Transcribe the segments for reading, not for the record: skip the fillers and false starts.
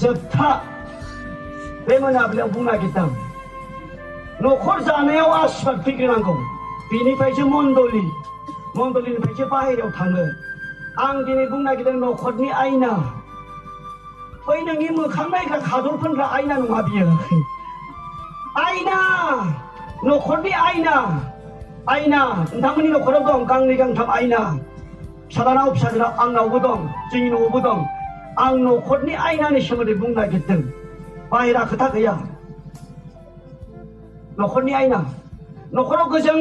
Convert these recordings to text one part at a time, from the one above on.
जोबथा बे मोनाबिलियाव बुंनो नागिरदों न'खर जानायाव आशीर्बाद फैग्रोनांगौ बिनिफ्रायसो मण्डलिनिफ्रायसो बाहेरायाव थाङो आं दिनै बुंनो नागिरदों न'खरनि आयना बै नोंनि मोखां नायग्रा खादर फोनग्रा आयना नङा बियो आयना न'खरनि आयना नोंथांमोननि न'खराव दं गांनै गांथाम आयना फिसालानाव फिसाजोनाव आंनावबो दं जोंनि न'आवबो दं आं न'खरनि आयनानि सोमोन्दै बुंनो नागिरदों बाहेरा खोथा गैया न'खरनि आयना न'खराव गोजों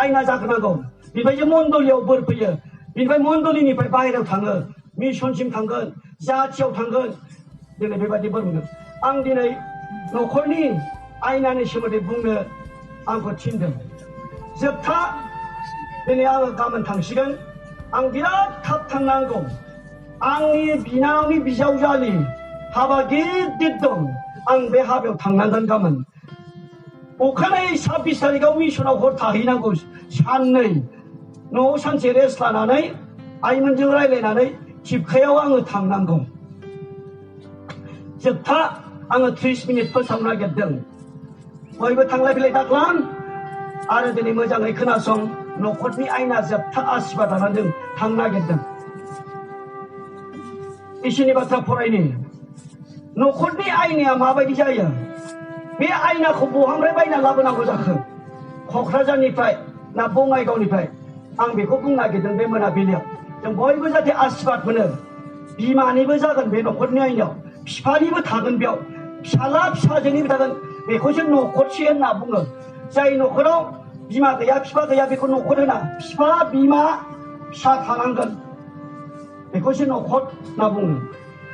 आयना जाग्रोनांगौ बेनिफ्रायसो मण्डलियाव बोर फैयो बेनिफ्राय मण्डलिनिफ्राय बाहेरायाव थाङो मिशनसिम थांगोन जाथियाव थांगोन दिनै बेबायदि बोर मोनो आं दिनै न'खरनि आयनानि सोमोन्दै बुंनो आंखौ थिनदों जोबथा दिनै आङो गाबोन थांसिगोन आं बिराद थाब थांनांगौ आंनि बिनानावनि बिजावजालि हाबा गिदिर दं आं बे हाबायाव थांनांगोन गाबोन अखानायै 26 तारिखआव मिशनाव हर थाहैनांगौ साननै न'आव सानसे रेस्ट लानानै आइमोनजों रायज्लायनानै थिपकायाव आङो थांनांगौ जोबथा आङो 30 मिनिट फोसावनो नागिरदों बयबो थांलाय फैलाय दाख्लाम आरो दिनै मोजाङै खोनासं न'खरनि आयना जोबथा आशीर्बाद लानानै जों थांनो नागिरदों इसोरनि बाथ्रा फरायनि न'खरनि आयनाया माबायदि जायो बे आयनाखौ बहानिफ्राय बायना लाबोनांगौ जाखो क'क्राझारनिफ्राय ना बङाइगावनिफ्राय आं बेखौ बुंनो नागिरदों बे मोनाबिलियाव जों बयबो जाहाथे आशीर्बाद मोनो बिमानिबो जागोन बे न'खरनि आयनायाव बिफानिबो थागोन बेयाव फिसाला फिसाजोनिबो थागोन बेखौसो न'खरसे होनना बुङो जाय न'खराव बिमा गैया बिफा गैया बेखौ न'खर होना बिफा बिमा फिसा थानांगोन बेखौसो न'खर होनना बुङो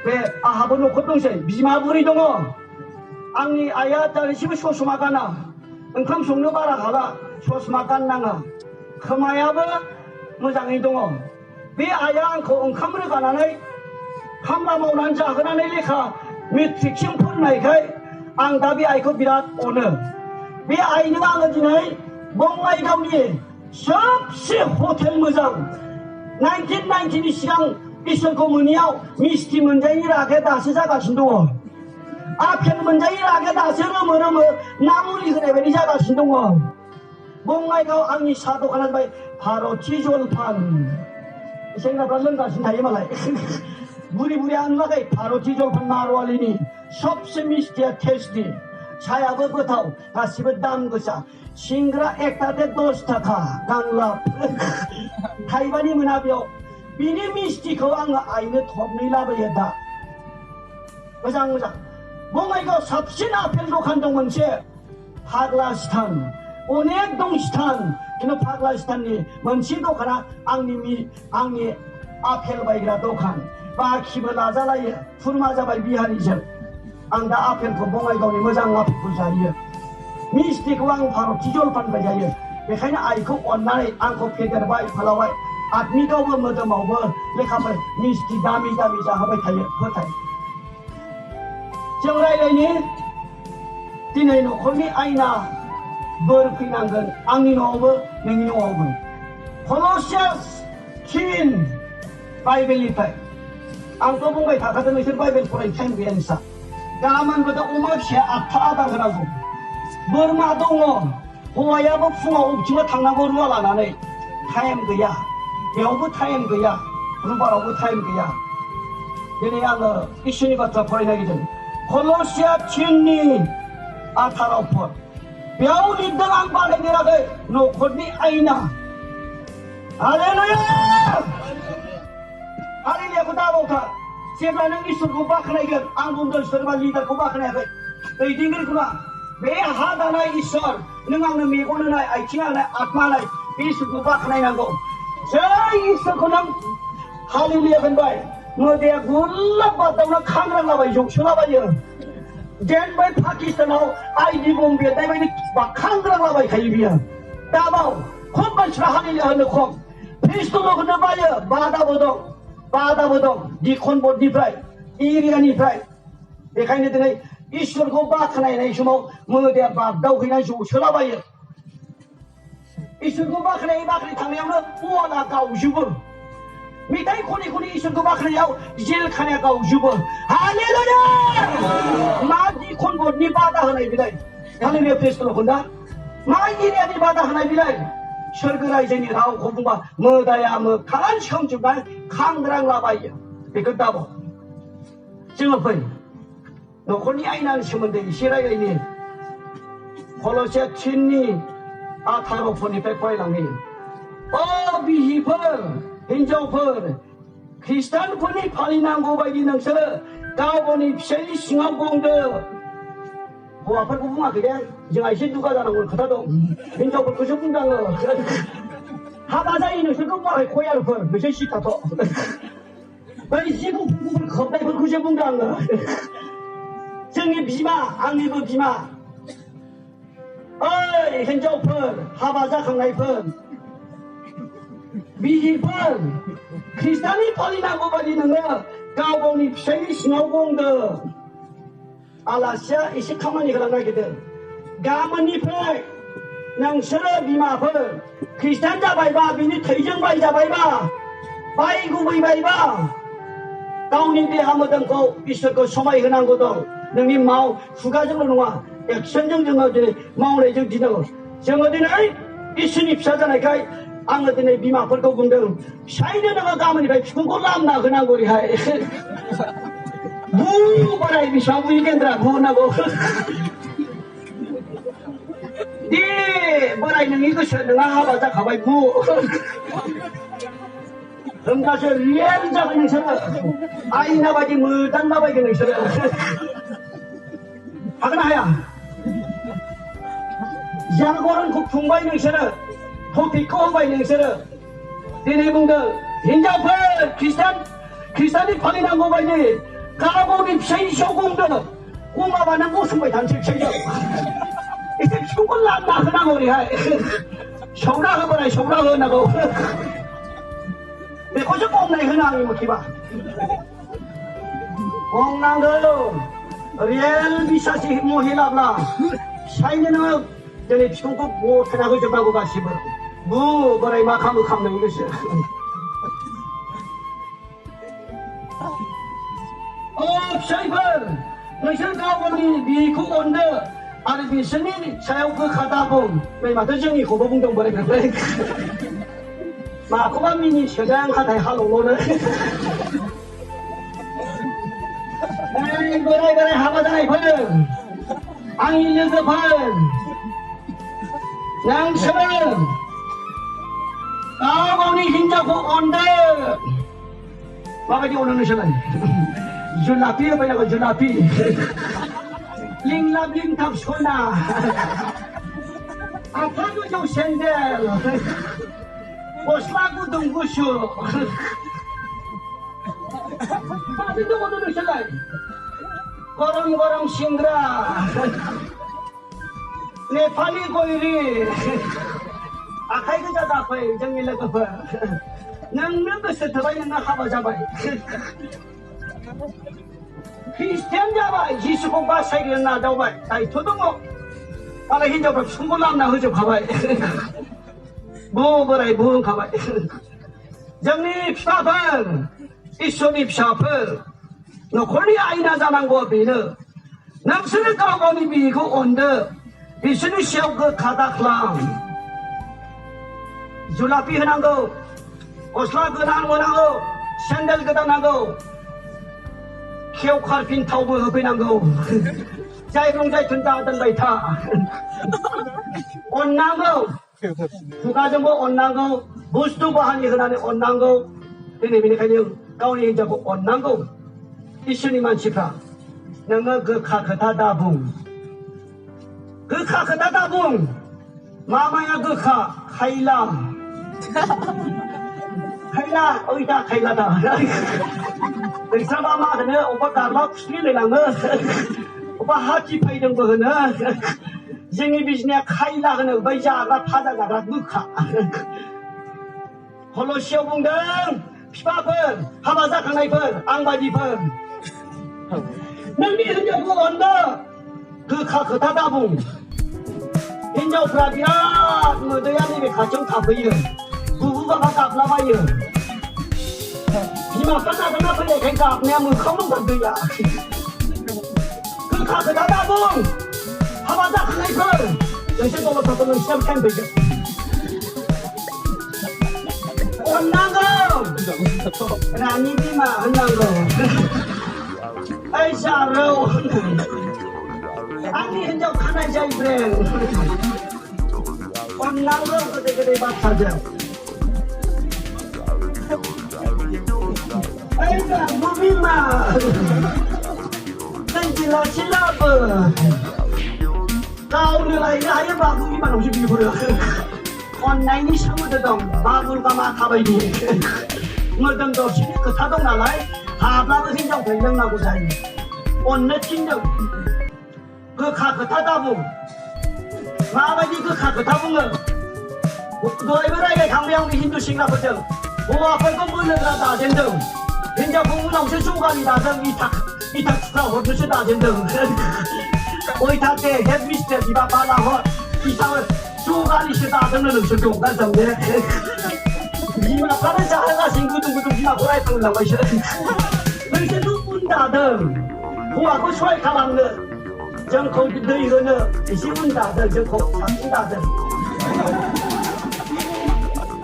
बे आहाबो न'खर दंसै बिमा बुरि दङ आंनि आइया दानिसिमबो ससमा गाना ओंखाम संनो बारा हाला ससमा गाननाङा खोमायाबो मोजाङै दङ बे आइया आंखौ ओंखाम रोगानानै खामला मावनानै जाहोनानै लेखा मेट्रिकसिम फोरोंनायखाय आं दा बे आइखौ बिराद अनो बे आइनो आङो दिनै बङाइगावनि सबसे हटेल मोजां 1990नि सिगां इसोरखौ मोनियाव मिस्टि मोनजायैनि रागाया दासो जागासिनो दङ आपेल मोनजायै रागाया दासो रोमो ना मुलि होनाय बायदि जागासिनो दङ बङाइगाव आंनि साहा दखाना जाबाय भारती जलपान सेंग्राफ्रा लोंगासिनो थायो मालाय बुरि आं नुवाखै भारती जलपान मारवालिनि सबसे मिस्टिया टेस्टि साहायाबो गोथाव गासिबो दाम गोसा सिंग्रा एकटाते 10 थाखा गांलाब थाइबानि मोना बेयाव बिनि मिस्टिखौ आङो आइनो थरनै लाबोयो दा मोजां बङाइगाव साबसिन आपेल दखान दं मोनसे फाग्ला स्टान अनेक दं स्टान खिन्थु फाग्ला स्टाननि मोनसे दखाना आंनि आपेल बायग्रा दखान बाखिबो लाजालायो खुरमा जाबाय बिहारिजों आं दा आपेलखौ बङाइगावनि मोजां आपेलखौ जायो मिस्टिखौ आं भारती जलपाननिफ्राय जायो बेखायनो आइखौ अननानै आंखौ फेदेरबाय फोलावबाय आदमिगावबो मोदोमावबो लेखाफोर मिस्टि दामि जाहोबाय थायो फोथाय जों रायज्लायनि दिनै न'खरनि आयना बोर फैनांगोन आंनि न'आवबो नोंनि न'आवबो कलसियास 3 बाइबेलनिफ्राय आंथ' बुंबाय थाखादों नोंसोर बाइबेल फरायनो टाइम गैया नोंसा गाबोनबो दा अमा फिसाया 8था आदार होनांगौ बोरमा दङ हौवायाबो फुङाव बबेथिंबा थांनांगौ रुवा लानानै टाइम गैया बेयावबो टाइम गैया रुबारावबो टाइम गैया दिनै आङो इसोरनि बाथ्रा फरायनो नागिरदों कलसिया 3नि 18 पद बेयाव लिरदों आं बानायदेराखै न'खरनि आयना हालेलुयाखौ दाबावथार जेब्ला नों इसोरखौ बाख्नायगोन आं बुंदों सोरबा लिडारखौ बाख्नायाखै दैदेनगिरिखौ बे हा दानाय इसोर नों आंनो मेगन होनाय आथिं होनाय आत्मा होनाय बे इसोरखौ बाख्नायनांगौ जै इसोरखौ नों हालेलुया होनबाय मोदैया गुरलाब बादावना खांग्रांलाबाय जौसोलाबायो जेन बै पाकिस्तानाव आइडि बम बेरनाय बायदि खांग्रांलाबायखायो बियो दाबाव खम मानसिफ्रा हालेलुया होनो खम ख्रिस्टल' होनो बायो बादाबो दं दिखन बर्डनिफ्राय एरियानिफ्राय बेखायनो दिनै इसोरखौ बाख्नायनाय समाव मोदैया बागदावहैनाय जौसोलाबायो इसोरखौ बाख्नाय थांनायावनो अवाला गावजोबो 미타이 코니 이슈도 막하냐고 제일 카냐고 주버 할렐루야 마디 콘보 니 바다 하나이 비라이 할렐루야 프레스로 본다 마이니야 니 바다 하나이 비라이 설그라이제니 라오 고분바 뭐다야 뭐 강한 시험주발 강드랑 라바이야 이것다보 증업은 너코니 아이나는 시험인데 시라이가 있니 콜로시아 친니 아타로 포니 백바이랑니 비히퍼 hinjauper Kristen puni palinanggo bagi nangsa kau puni pisai singa gongde apa kau bunga kaya jangan isi duka jangan gol kata dong hinjauper kusuk bundang haba saya ini suka mau koyar per bisa sih tato bagi sih kau kau tak kusuk bundang jangan bima angin berbima hinjauper haba saya kangai per 비히번 크리스탄이 팔리나고 버리는 거 가보니 피셔이 싱어공더 알라시아 이시 가만히 그러나기들 가만히 플레이 낭셔러 비마펄 크리스탄 잡아이바 비니 퇴정바이 잡아이바 바이구바이 바이바 가오니 비하모던거 있을거 소마이 흔한 거도 능이 마우 후가적으로 놓아 액션정 정어들이 마우레 정 지나고 정어들은 이순이 피사잖아요 angotine bima perko gundeng shaine naga kamani bai phiko lam na gna gori hai bu barai bisa bu kendra bu na go di barai ngi ko sha na ba ta khabai bu हमका से real जब नहीं sir I ना बाजी मुर्दन ना बाजी नहीं सर अगना है jangan kok tumbai nih sana hoki kau bai nih sana ini bunda hinjauper Kristen di paling nanggo bai nih kalau di psai sokong dah kuma mana kau semai dan psai itu sokong lah nak nanggo ni hai saudara apa ni saudara nanggo kau sokong ni henang ni mungkin bah kong nanggo real bisa sih mau hilap lah saya ni jadi 피공고 뭐 타나고 좀 가시면 뭐 뭐라 막 하면 감는 것이 샤이번 너희들 가보니 미국 온데 아니 미선이 사용 그 가다 봄 왜 마더정이 고보봉동 버려 그래 마고만 미니 서장 가다 하로로는 에이 뭐라 하바다이 번 앙이 여서 번 Nangsaran, kau ni hinja ko onda. Bapa dia orang nangsaran. Julapi apa yang julapi? Ling lab ling tap sona. Apa tu jauh sendal? Boslah ku tunggu syu. Bapa dia orang nangsaran. Korang singra. Nepali Koeri आखाइ गोजा जाबाय जोंनि लोगोफोर नोंनो गोसो थोबाय नोंना हाबा जाबाय ख्रिस्टियान जाबाय जिसुखौ बासायनो नाजावबाय दायथ' दङ मालाय हिनजावफ्रा बिखुंखौ लामना होजोबखाबाय बु बोराय बु होनखाबाय जोंनि फिसाफोर इसोरनि फिसाफोर न'खरनि आयना जानांगौ बेनो नोंसोरो गाव गावनि बिहिखौ अनदो बिसोरनि सायाव गोखा दाख्लाम जुलापि होनांगौ गस्ला गोदान होनांगौ सेन्देल गोदान नांगौ खेव खारफिन थावबो होफैनांगौ जाय रंजायथुन दा दोनबाय था अननांगौ खुगाजोंबो अननांगौ बुस्थु बाहानि होनानै अननांगौ दिनै बेनिखायनो गावनि हिनजावखौ अननांगौ इसोरनि मानसिफ्रा नोङो गोखा खोथा दा बुं गोखा खोथा दा बुं मामाया गोखा खायला ओइदा खायला दा नोंस्राबा मा होनो अबेबा गारला खुस्लिलायलाङो अबेबा हाथि फैदोंबो होनो जोंनि बिजनिया खायला होनो बै जाग्रा फाजा जाग्रा गोखा हल'सियाव बुंदों बिफाफोर हाबा जाखांनायफोर आं बायदिफोर नोंनि हिनजावखौ अनदो गोखा खोथा दा बुं हिनजावफ्रा बिराद मोदैया नैबे खाथियाव थाफैयो गुबु बाबा गाबलाबायो 비만 끝나서 나쁘게 그러니까 그냥 뭐 컴은 건드야 그 카드 나다봉 하바다 그나이걸 영신 동로 바꾸는 시험 캠 되죠 혼난거 라니비마 혼난거 아이샤로 아니 현적 하나자 이브레 혼난거 그대 맞춰져 아이가 무비마 땡기라 실라브 가오르라 이라야 바구이만 오십 일부러 온라인이 샤무드동 바불가마 가바이디 뭐든도 없이 그 타동 나라에 하블라고 생정 변경나고 자이 온느 친정 그 카크 타다부 마바디 그 카크 타붕을 너희들에게 강병이 힌두식나 보정 오와 벌금 물러들어 다젠등 현재 공무원실 수관이 다정 이탁 축하 호주시 다젠등 오이탁대 햇미스테 비바바라호 이상을 수관이 시다정는 음식용 간성대 이마파는 자하가 신구둥구둥 비마 호라이탕을 나고 있어 너희들 운다등 호와고 수와이 가방는 정코 너희는 시운다등 정코 잡신다등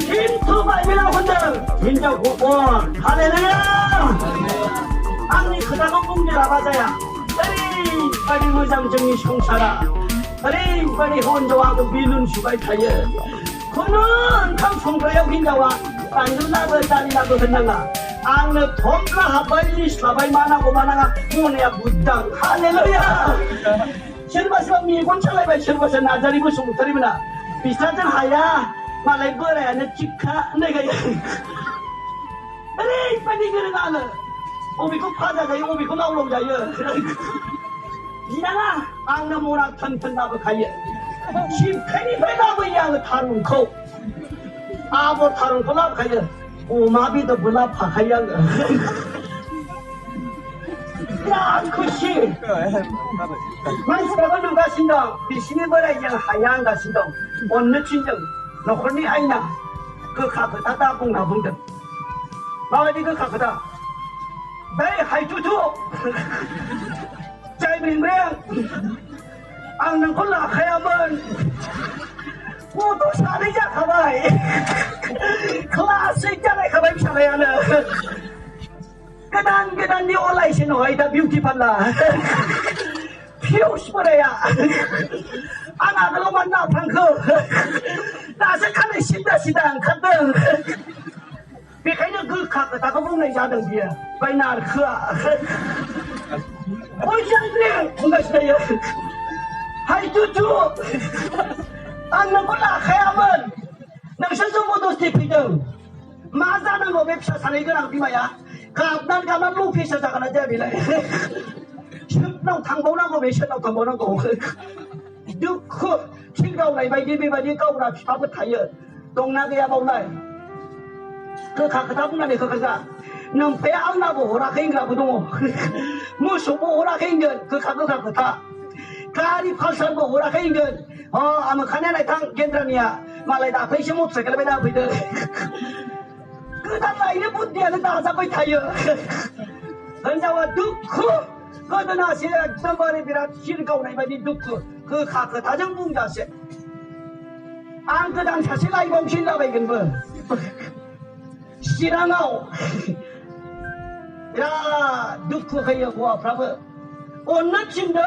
인투바이라 혼자 인정 고원 할렐루야 아니 그다가 공개라 맞아야 에이 빨리 무장정리 형사라 에이 빨리 혼자하고 미는 수가 타여 그는 감성가요 긴자와 안주나고 다니나고 했나가 안느 돈가 하바이 사바이 만하고 만하가 모네야 무당 할렐루야 실바시바 미군 찰라이바 실바시 나자리고 숨터리구나 비슷하잖 하야 말라이 버라야는 치카 내가 에이 빨리 그러나는 오비고 파자가요 오비고 나올롱자요 이나가 안느 모나 턴턴나고 가요 심팬이 배나고 이양을 타는코 아버 타는코 나가요 오마비도 불라 파가양 야 그시 만스라고 누가 신동 비신이 버라 이양 하양가 신동 어느 친정 너혼이 아이나 그 가그다 따봉 나봉든 마을이 그 가그다 나의 하이투투 짜이브링 안는 콜라 가야만 모두 사리자 가봐이 클래스 있잖아 가봐이 살아야는 그단 니 온라인신 어이다 뷰티 팔라 필요 싶어야 아나들로 만나 방크 나서 가는 시다 갔던 비카이는 그 카크 다가 먹는 자등 비야 바이나 크아 오이장들이 뭔가 시다요 하이투투 안는 콜라 가야만 너셔서 모두 스티피등 마자는 거 웹샤 사는 거랑 비마야 갑날 가만 로피셔 자가나 제비래 십랑 당보나고 외셔랑 당보나고 넣고 칠가오나이 바이디비바디 가오나 피파부 타여 동나게야 바오나이 그 가까다분나네 그가가 넘페 안나고 오라케인가 부동오 무수보 오라케인건 그 가까다 가리 팔살고 오라케인건 아마 카네나이 당 겐드라니야 말라이 다 페이시 못 세깔 베나 베드 그 달라이네 분디야는 나자고 타여 언자와 넣고 거드나 시라 점벌이 비라 실가오나이 바디 넣고 그 가까 다정붕자세 안그당 사실라이 봉신나 베긴 뭐 시랑아오 야 넣고 해요 고아 프라브 어느 친정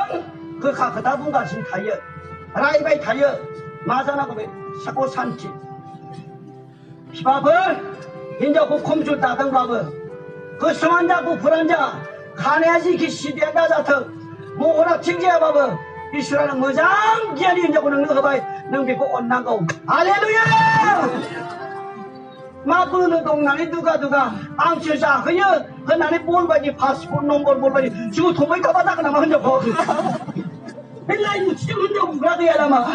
그 가까다 분가신 타여 라이바이 타여 마자나고 베 샤고 산치 피바벌 인자고 컴줄 따당 바브 그 수만자고 불안자 가내야지 기 시대야 나자턱 뭐 오락 칭제야 바브 이슈라는 무장 기한이 인자고는 너가바이 능비고 온나고 할렐루야 마부는 동나니 누가 앙치자 그여 그 나니 볼바지 파스포트 nomor 볼바지 지금 도보이 가바다가 나만 흔적고 헬라이 무치지 흔적 우라도야 나마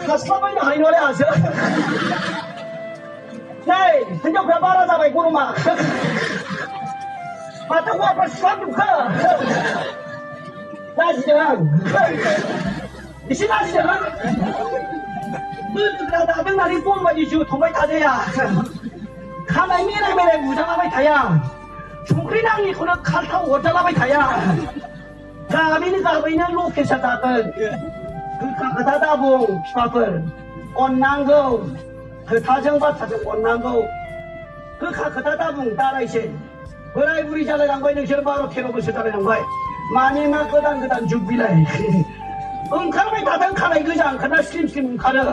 가스라바이나 하이노래 아셔 네이 흔적 가바라 잡아이 고르마 마타고 아빠 시간 누가 나시장 이시 나시장 มื่อดาดังนาฬิป้วงมาอยู่ทำไมท่าเดียข้าไม่มีอะไรไม่ได้บูชาไม่ถ่ายชุกรีนั่งนี่คนละขัดเท้าหัวจะละไม่ถ่ายกาบินกาบินลูกเกษตรกรคือข้าข้าตาบงชาเปิลอ่อนนางกูคือท่าจังหวัดท่าจังอ่อนนางกูคือข้าตาบงตาไรเช่นเวลาบุรีจะเลยนั่งไปนึกเชื่อบ้านเทโลบุษจะเลยนั่งไปมานี่มาก็ดันจุบบิเลยข้าไม่ท่าดังข้าไม่กุจังข้าสลิมข้าเลย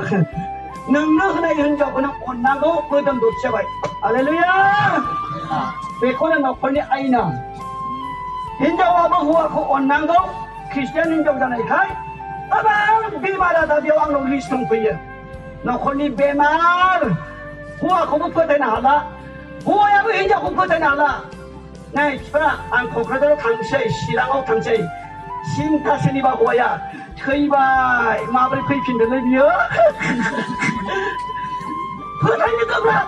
นึ่งเนื้อในหันจอบนั้นอ่อนนางกูเปิดดำดุจเช่ไปอะไรเลยเป็นคนนั้นคนนี้ไอ้น่ะเห็นเจ้าว่าบ่หัวเขาอ่อนนางกูคริสเตียนเห็นเจ้าจะไหนใครบ้างบีมาแล้วแต่เดียวอังโลลิสต์ลงไปน้องคนนี้เบมาหัวเขาไม่เปิดหน้าละหัวยังไม่เห็นเจ้าเขาเปิดหน้าละในพระอังคงเขาจะทั้งเชยศิลาเอาทั้งเชยชิมทัศนีบ้าหัวยาเคยไปมาไปคุยพินเดเลยเยอะเพื่อไทยนี่ก็แบบ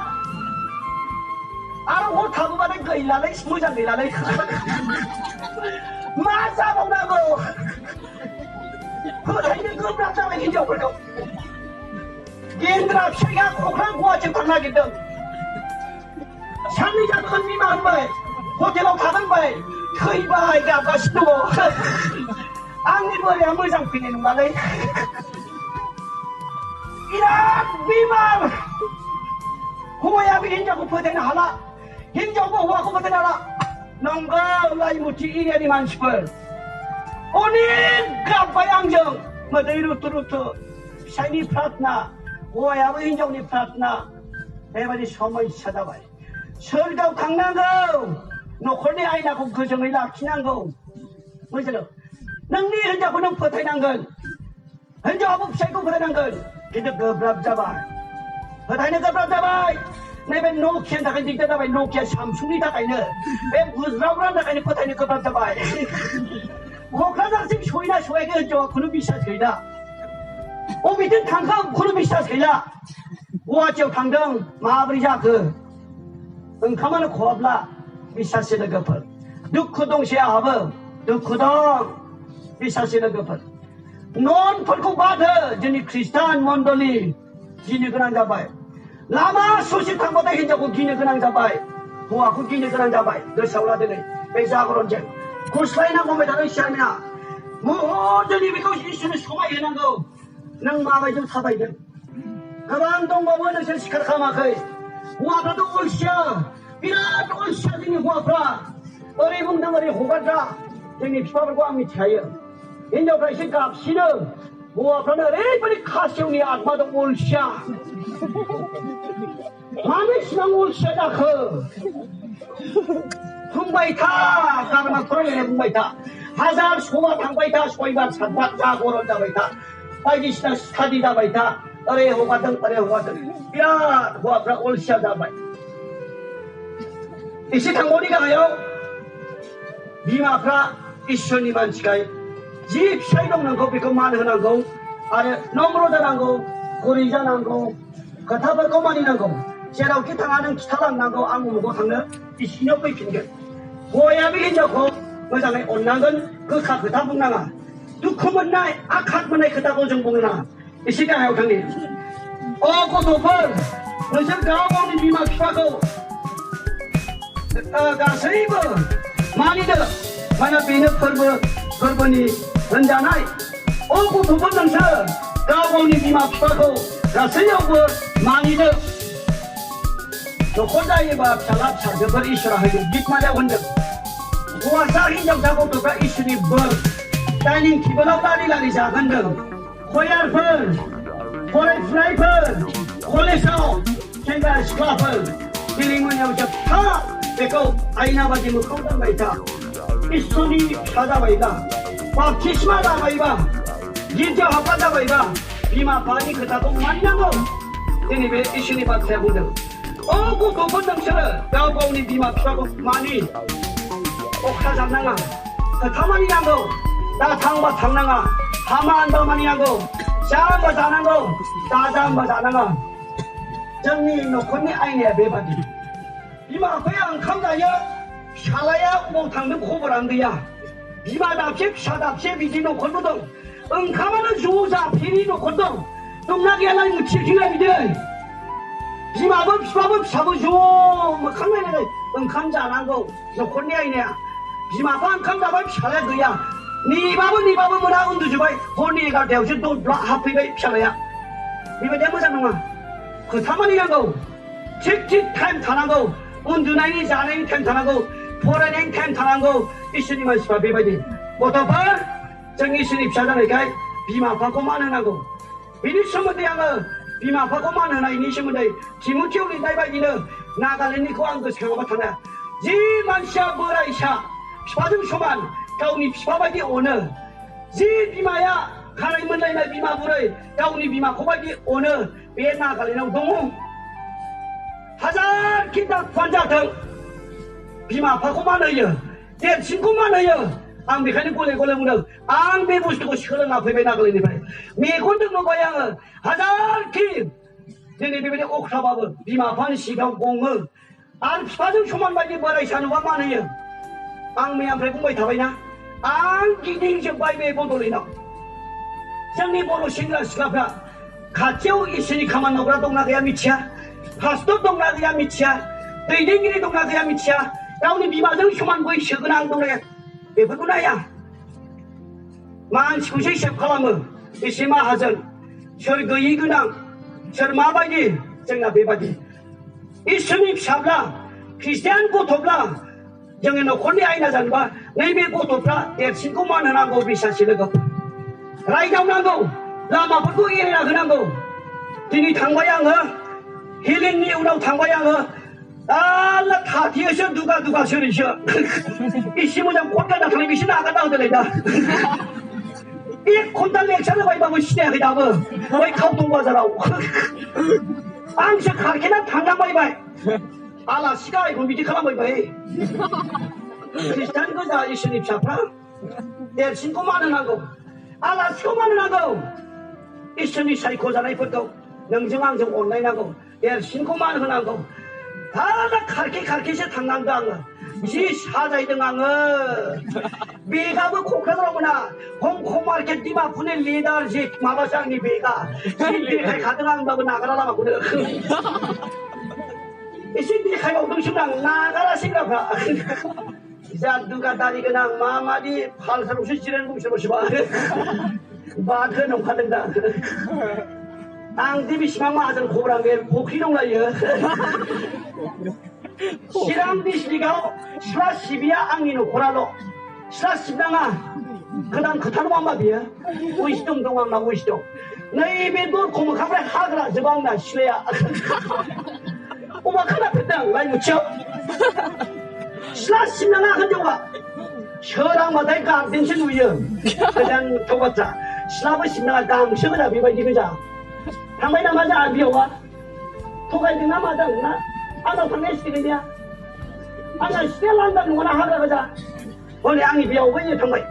아무것하고만은그 일라레 스무장 일라레 마사봉나고 그다음에 그 브라자가 인정 벌고 얘들아 피가 코크랑 고아집 당나기든 상리자 컨미만 한 바에 호텔로 가는 바에 그이바이가 아까 신도 앙리버리 안물장 피내는 말에 이란 미만 호야비 인자고 퍼대는 하나 hinjau ko huwa ko patana nongga lai muti ini ani manspel oni gabayang jeng madai rutu shani pratna huwa ya hinjau ni pratna 대바지 সময় 찾아봐요 설가ው 강난거 너콜리 아이나 고 그정을 낙친한거 뭐잖아 능리 hinjau ko nang 퍼대난건 hinjau abuk sai ko 퍼대난건 kita gebrab jabai 퍼대는 gebrab jabaiในเป็นโนเกียนถ้ากันจริงจะได้เป็นโนเกียซัมซุงนี่ถ้ากันเนี่ยเป็นบุษราบรันถ้ากันเนี่ยก็ได้เนี่ยก็รับสบายโอ้ครั้งนั้นสิ่งช่วยนะช่วยกันจอคุณพิชาช่วยนะโอ้มีถึงทางเข้าคุณพิชาช่วยนะว่าเจ้าทางเดิมมาบริจาคคือข้ามันขอบละพิชาเสียแล้วก็เพิ่มดุขดงเสียหาเพิ่มดุขดงพิชาเสียแล้วก็เพิ่มนอนพลคุบาเธอจีนี่คริสเตียนมอนโดลีจีนี่ก็นั่งจะไป라마 수십탕보다 hinja고 기내 그냥 잡아이 후아쿠 기내 그냥 잡아이 그 사울아들이 배사고론제 고스라이나 몸에 다른 시험이나 모든 이비고 이수는 소마이는 거 능 마음에 좀 사봐야 돼 그만 동법은 저 시카카마카이 후아프라도 올시야 비라도 올시야 등이 후아프라 어리 붕덩어리 호가자 등이 피밥을 구함이 차여 인정가 시값 신은 후아프라는 에이버리 카시오니 악마도 올시야 마음의 신앙 올시다 그 풍바이타 가르마 코로네네 풍바이타 하자 소마 당바이타 소이바 찬바 자고론 자바이타 바이지시다 스타디다 바이타 어레 호가등 야 호아프라 올시다 바이 이시 당고리가 가요 미마프라 이쇼니만 지가이 집 샤이동는 거 비고 만하는 거 아래 넘으로다는 거 고리자는 거 거타벌 거만이는 거 제라고 기타하는 기타랑 나고 아무 먹고 하는 이 신협의 핑계 고야비 인자고 뭐잖아요 온난건 그 가그다 먹나가 두컴은 나이 악한 문에 그다고 정봉이나 이 시간에 강님 고도벌 무슨 가오니 비마 피하고 가세이버 많이들 만약 비는 펄버니 언자나이 고도벌 등서 가오니 비마 피하고 가세이버 많이들 너 혼자의 밥 잘라 차저벌 이슈라 하기 빅마다 혼자 고아사 인정 자고 또가 이슈니 벌 다이닝 기본업 다리라리 작은등 코야펄 코레 프라이펄 콜레서 생각 스카펄 딜링은 여기서 다 내고 아이나바지 뭐 컴퓨터가 있다 이슈니 하다가 있다 밥치시마다가 있다 진짜 합하다가 있다 비마 바니 그다도 만나고 이니 이슈니 밥 세분들 그 고번 당시는 야고니 비마 피하고 많이 옥사 잡나가 그 타만이란 거나 당바 당나가 타만 더만이라고 샤바 자나고 따잠바 자나가 정리 놓고니 아이네 배바디 비마 그냥 감다야 샤라야 뭐 당는 코보란 거야 비마 답시 샤답시 비지 놓고도 응가마는 조사 비리 놓고도 दंना गैयालाय मिथिखिलाय बिदि बिमाबो बिफाबो फिसाबो ज' मोखां नायलाय ओंखाम जानांगौ न'खरनि आइनाया बिमाफ्रा ओंखाम जाबाय फिसालाया गैया नेबाबो मोना उन्दुजोब्बाय हरनि 11थायावसो दब्ला हाबफैबाय फिसालाया बेबायदिया मोजां नङा खोथा मानिनांगौ थिग टाइम थानांगौ उन्दुनायनि जानायनि टाइम थानांगौ फरायनायनि टाइम थानांगौ इसोरनि मानसिफ्रा बेबायदि गथ'फोर जों इसोरनि फिसा जानायखाय बिमा बिफाखौ मान होनांगौ बेनि सोमोन्दै आङो बिमा बिफाखौ मान होनायनि सोमोन्दै थिमथियाव लिरनाय बायदिनो नागालेण्डनिखौ आं गोसोखांबाय थानो जि मानसिया बोराइसा बिफाजों समान गावनि बिफा बायदि अनो जि बिमाया खानाय मोनलायनाय बिमा बुरै गावनि बिमाखौ बायदि अनो बे नागालेण्डआव दङ हाजारखि दाखुआनो जाथों बिमा बिफाखौ मान होयो देरसिनखौ मान होयो आं बेखायनो गले गले बुंदों आं बे बुस्थुखौ सोलोंना फैबाय नागालेण्डनिफ्राय मेगनजों नुबाय आङो हाजारखि दिनै बेबायदि अख्राबाबो बिमा बिफानि सिगाङाव गङो आरो बिफाजों समान बायदि बोराइसा नुबा मान होयो आं मैयानिफ्राय बुंबाय थाबायना आं गिदिंजोब्बाय बे बड'लेण्डआव जोंनि बर' सेंग्रा सिख्लाफ्रा खाथियाव इसोरनि खामानि मावग्रा दंना गैया मिथिया पास्टर दंना गैया मिथिया दैदेनगिरि दंना गैया मिथिया गावनि बिमाजों समान बैसो गोनां दंना गैया बेफोरखौ नाया मानसिखौसो हिसाब खालामो बेसे माहाजोन सोर गैयि गोनां सोर माबायदि जोंना बेबायदि इसोरनि फिसाब्ला ख्रिस्टियान गथ'ब्ला जोङो न'खरनि आयना जानोबा नैबे गथ'फ्रा देरसिनखौ मान होनांगौ बिसासे लोगोफोर रायदावनांगौ लामाफोरखौ एरायना होनांगौ दिनै थांबाय आङो हिलिंनि उनाव थांबाय आङो आल्ला थाथेयोसो दुगा सोरैसो एसे मोजां कट गानना थानाय बिसोर नागारना होदोलाय दा 1 घन्टा लेक्सार होबायबाबो सिनायाखै दाबो बै काउटन बाजाराव आंसो खारखेना थांनांबायबाय आलासि गाहायखौ बिदि खालामबायबाय ख्रिस्टान गोजा इसोरनि फिसाफ्रा देरसिनखौ मान होनांगौ आलासिखौ मान होनांगौ इसोरनि सायख'जानायफोरखौ नोंजों आंजों अनलायनांगौ देरसिनखौ मान होनांगौ दा खारखेसो थांनांदों आङो जि साजायदों आङो बेगाबो क'क्राझाराव मोना हंकं मार्केट डिमापुरनि लिडार जे माबासो आंनि बेगा जि देखायखादों आं होनबाबो नागारा लामाखौनो एसे देखायबावदोंसो आं नागारा सेंग्राफ्रा जा दुगा दारि गोनां मादि पालसारावसो जिरायनांगौ सोरबा बाथो नंखादों दा आं दि बेसेबां माहाजोन खबर आं बे फुख्रि दंलायो चिरां डिस्ट्रिक्टआव सिथ्ला सिबिया आंनि न'खराल' सिथ्ला सिबनाङा गोदान खोथा नङा होमबा बियो उइसडम दं आंना उइसडम नैबे दरखं मोखांनिफ्राय हाग्राजोब आंना सिथ्लाया अमा खोनाफेरदों लाइमुथियाव सिथ्ला सिबनाङा हिनजावा सोरांबाथाय गार्डेनसो नुयो गोजानथाव बाथ्रा सिथ्लाबो सिबनाङा गांसो गोजा बेबायदि गोजा थांबाय नामा जोंहा बियावा थगायदों ना मादों ना आंनाव थांनाय सिटि गैया आंना सिटिया लांदां नङाना हाग्रा गोजा हनै आंनि बियावबो थांबाय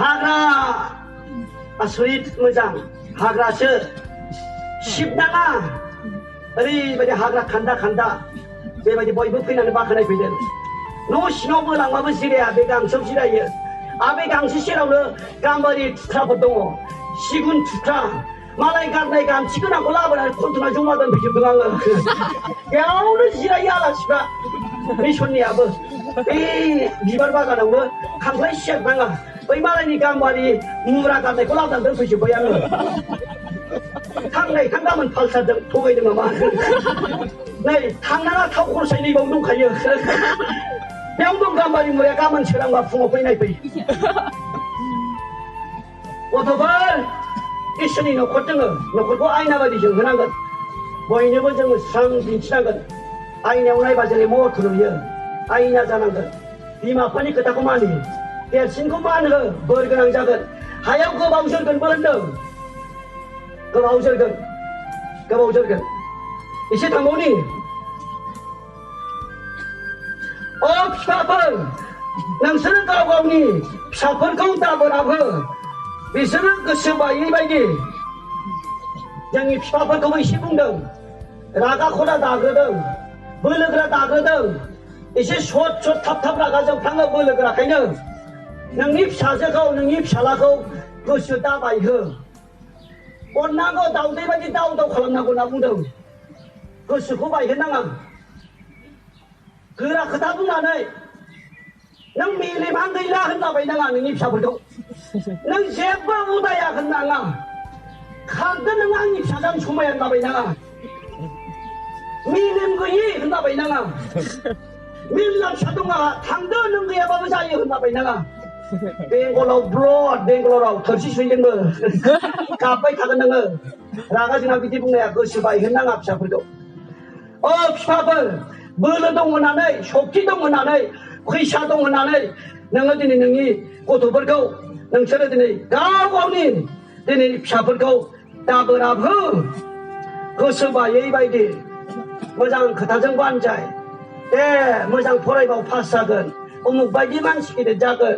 हाग्रा आसरित मोजां हाग्रासो सिबनाङा ओरैबायदि हाग्रा खान्दा बेबायदि बयबो फैनानै बाख्नायफैदों न' सिङाव बोलांबाबो जिराया बे गांसोआव जिरायो आरो बे गांसो सेरावनो गाम्बारि थुख्राफोर दङ सिगुन थुख्रा मालाय गारनाय गामसि गोनांखौ लाबोनानै खन्थ'ना जमा दोनफैजोबदों आङो बेयावनो जिरायो आलासिफ्रा बे सन्नियाबो बे बिबार बागानावनो खामफ्लाय सियारनाङा बै मालायनि गाम्बारि मुरा गारनायखौ लाबोनानै दोनफैजोब्बाय आङो थांनाय गाबोन पालसारजों थगायदों नामा नै थांनाङा थाव खरसाय नैबाव दंखायो बेयाव दं गाम्बारि मुराया गाबोन सोरांबा फुङाव फैनायफै गथ'फोर इसोरनि न'खर जोङो न'खरखौ आयना बायदि जोंहोनांगोन बयनोबो जोङो स्रां दिन्थिनांगोन आयनायाव नायबा जेरै महरखौ नुयो आयना जानांगोन बिमा बिफानि खोथाखौ मानि देरसिनखौ मान हो बोर गोनां जागोन हायाव गोबाव जोरगोनबो होनदों गोबाव जोरगोन एसे थांबावनि अ फिफाफोर नोंसोरो गाव गावनि फिसाफोरखौ दाबोराबो बिसोरो गोसो बायै बायदि जोंनि फिफाफोरखौबो एसे बुंदों रागा खरा दाग्रोदों बोलोगोरा दाग्रोदों एसे सट थाब रागा जोंफ्लाङो बोलोगोराखायनो नोंनि फिसाजोखौ नोंनि फिसालाखौ गोसो दाबायहो अन्नांगौ दाउदै बायदि दाउ दाउ खालामनांगौ होनना बुंदों गोसोखौ बायहोनाङा गोरा खोथा बुंनानै नों मेलेमानो गैला होनलाबायनाङा नोंनि फिसाफोरखौ नों जेबो उदाया होननाङा खारदो नों आंनि फिसाजों समाया होनलाबायनाङा मेलेम गैयि होनलाबायनाङा मेरला फिसा दङ आंहा थांदो नों गैयाबाबो जायो होनलाबायनाङा बेंगलाव ब्लड बेंगलराव थोरसि सुइजोंबो गाबबाय थागोन नोङो रागा जोंना बिदि बुंनाया गोसो बायहोनाङा फिसाफोरखौ अ फिफाफोर बोलो दं होननानै सक्ति दं होननानै फैसा दं होननानै नोङो दिनै नोंनि गथ'फोरखौ नोंसोरो दिनै गाव गावनि दिनै फिसाफोरखौ दाबोराबो गोसो बायै बायदि मोजां खोथाजों बानजाय दे मोजां फरायबाव पास जागोन उमुक बायदि मानसि गिदिर जागोन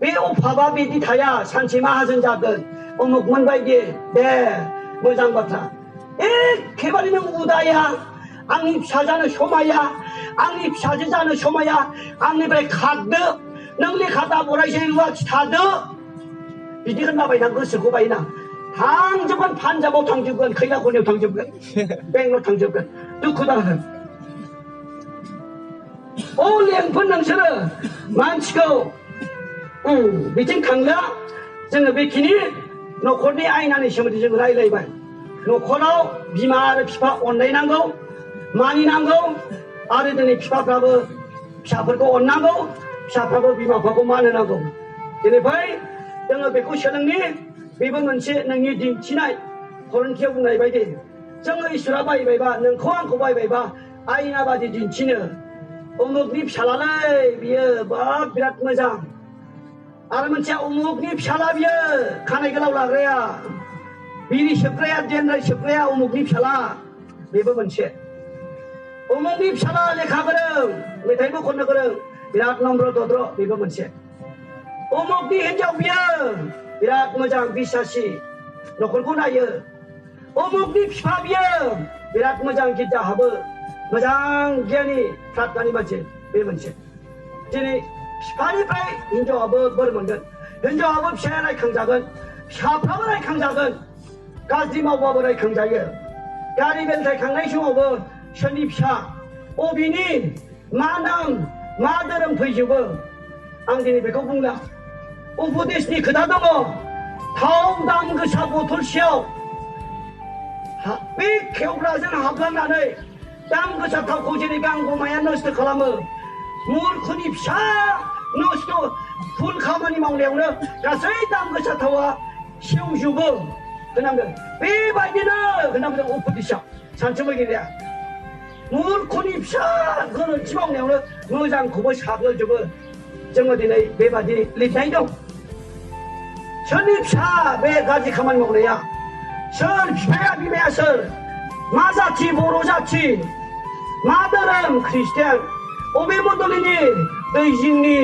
बे अभाबा बिदि थाया सानसे माहाजोन जागोन उमुकमोन बायदि दे मोजां बाथ्रा एखेबारे नों उदाया आंनि फिसा जानो समाया आंनि फिसाजो जानो समाया आंनिफ्राय खारदो नों लेखा दा फरायसै रुवाथि थादो बिदि होनलाबायना गोसोखौ बायना थांजोबगोन पान्जाबाव थांजोबगोन खैलाखनियाव थांजोबगोन बेंगलर थांजोबगोन दुखु दाहोन अ लेंफोर नोंसोरो मानसिखौ बिथिं थांला जोङो बेखिनि न'खरनि आयनानि सोमोन्दै जों रायलायबाय न'खराव बिमा आरो बिफा अनलायनांगौ मानिनांगौ आरो दिनै बिफाफ्राबो फिसाफोरखौ अननांगौ फिसाफ्राबो बिमा बिफाखौ मान होनांगौ बेनिफ्राय जोङो बेखौ सोलोंनि बेबो मोनसे नोंनि दिन्थिनाय फरनखियाव बुंनाय बायदि जोङो इसोरा बायबायबा नोंखौ आंखौ बायबायबा आयना बादि दिन्थिनो उमुकनि फिसालालै बियो बाब बिराद मोजां आरो मोनसे उमुकनि फिसाला बियो खानाय गोलाव लाग्राया बिरि सोबग्राया जेनराय सोबग्राया उमुकनि फिसाला बेबो मोनसे उमुकनि फिसाला लेखा गोरों मेथाइबो खननो गोरों बिराद नम्र दद्र बेबो मोनसे उमुकनि हिन्जाव बियो बिराद मोजां बिसासि न'खरखौ नायो उमुकनि बिफा बियो बिराद मोजां गिर्जा हाबो मोजां गियानि प्रार्थनानि मानसि बे मोनसे दिनै बिफानिफ्राय हिन्जावाबो बोर मोनगोन हिन्जावाबो फिसाया रायखांजागोन फिसाफ्राबो रायखांजागोन गाज्रि मावबाबो रायखांजायो गारि बेलथाय खांनाय समावबो सोरनि फिसा अबेनि मा नाम मा धोरोम फैजोबो आं दिनै बेखौ बुंला उपदेशनि खोथा दङ थाव दाम गोसा बथलसेयाव बे खेवग्राजों हाबलांनानै दाम गोसा थावखौ जेरै गांगमाया नस्थ' खालामो मुर्खनि फिसा नस्थ' फुल खामानि मावनायावनो गासै दाम गोसा थावा सेवजोबो होनांगोन बेबायदिनो होनांगोन उपदेशआव सानसुमै गैया मुर्खनि फिसा गोरोन्थि मावनायावनो मोजांखौबो साग्लोबजोबो जोङो दिनै बेबादि लिरनाय दं सोरनि फिसा बे गाज्रि खामानि मावनाया सोर बिफाया बिमाया सोर मा जाथि बर' जाथि मा धोरोम ख्रिस्टियान अबे मण्डलिनि दै जिंनि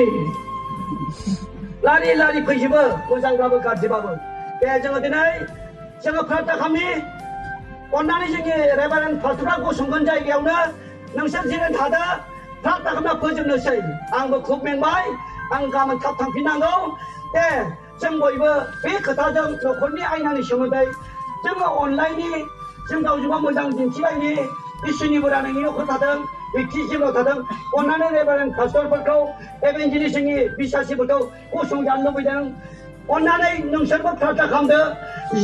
लारि लारि फैजोबो मोजांब्लाबो गाज्रिबाबो दे जोङो दिनै जोङो प्रार्थना खालामनि अन्नानै जोंनि रेभारेन्ड पास्टरफ्रा गसंगोन जायगायावनो नोंसोर जिरायना थादो प्रार्थना खालामना फोजोबनोसै आंबो खुब मेंबाय आं गाबोन थाब थांफिननांगौ दे जों बयबो बे खोथाजों न'खरनि आयनानि सोमोन्दै जोङो अनलायनि जों गावजों गाव मोजां दिन्थिलायनि इसोरनि बोरा नोंनि न'खर थादों व्यक्ति जिउआव थादों अन्नानै रेभारेन्ड पास्टरफोरखौ एभेन्जेलिस्ट जोंनि बिसासिफोरखौ गसंजानो लुबैदों अन्नानै नोंसोरबो प्रार्थना खालामदो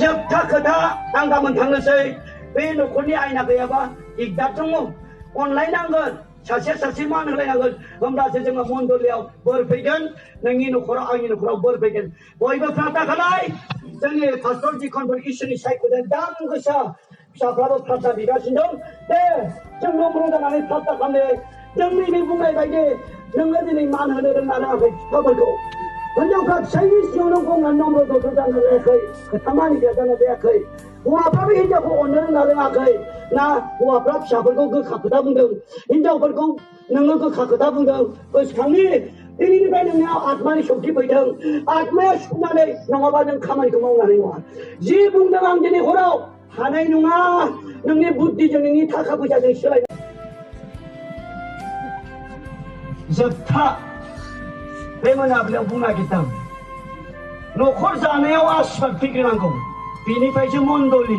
जोबथा खोथा आं गाबोन थांनोसै बे न'खरनि आयना गैयाबा दिगदार दङ अनलायनांगोन सासे सासे मान होलायनांगोन होमब्लासो जोङो मण्डलियाव बोर फैगोन नोंनि न'खराव आंनि न'खराव बोर फैगोन बयबो प्रार्थना खालाय जोंनि पास्टर दिखनफोर इसोरनि सायख'नाय दाम गोसा फिसाफ्राबो प्रार्थना बिगासिनो दं दे जों नम्र जानानै प्रार्थना खालामनो जोंनि बे बुंनाय बायदि नोङो दिनै मान होनो रोंनानै आंखौ बिफाफोरखौ हिन्जावफ्रा फिसायनि सिगाङावनो गंनानै नम्र दद्र जानो रोङाखै खोथा मानिग्रा जानो रोङाखै हौवाफ्राबो हिन्जावखौ अननो रोंना रोङाखै ना हौवाफ्रा फिसाफोरखौ गोखा खोथा बुंदों हिन्जावफोरखौ नोङो गोखा खोथा बुंदों गोसोखांनि दिनैनिफ्राय नोंनियाव आत्मानि सक्ति फैदों आत्माया सुखुनानै नङाबा नों खामानिखौ मावनानै नङा जि बुंदों आं दिनै हराव हानाय नङा नोंनि बुद्धिजों नोंनि थाखा फैसाजों सोलायनो जोबथा बे मोनाबिलियाव बुंनो नागिरदों न'खर जानायाव आशीर्बाद फैग्रोनांगौ बिनिफ्रायसो मण्डलि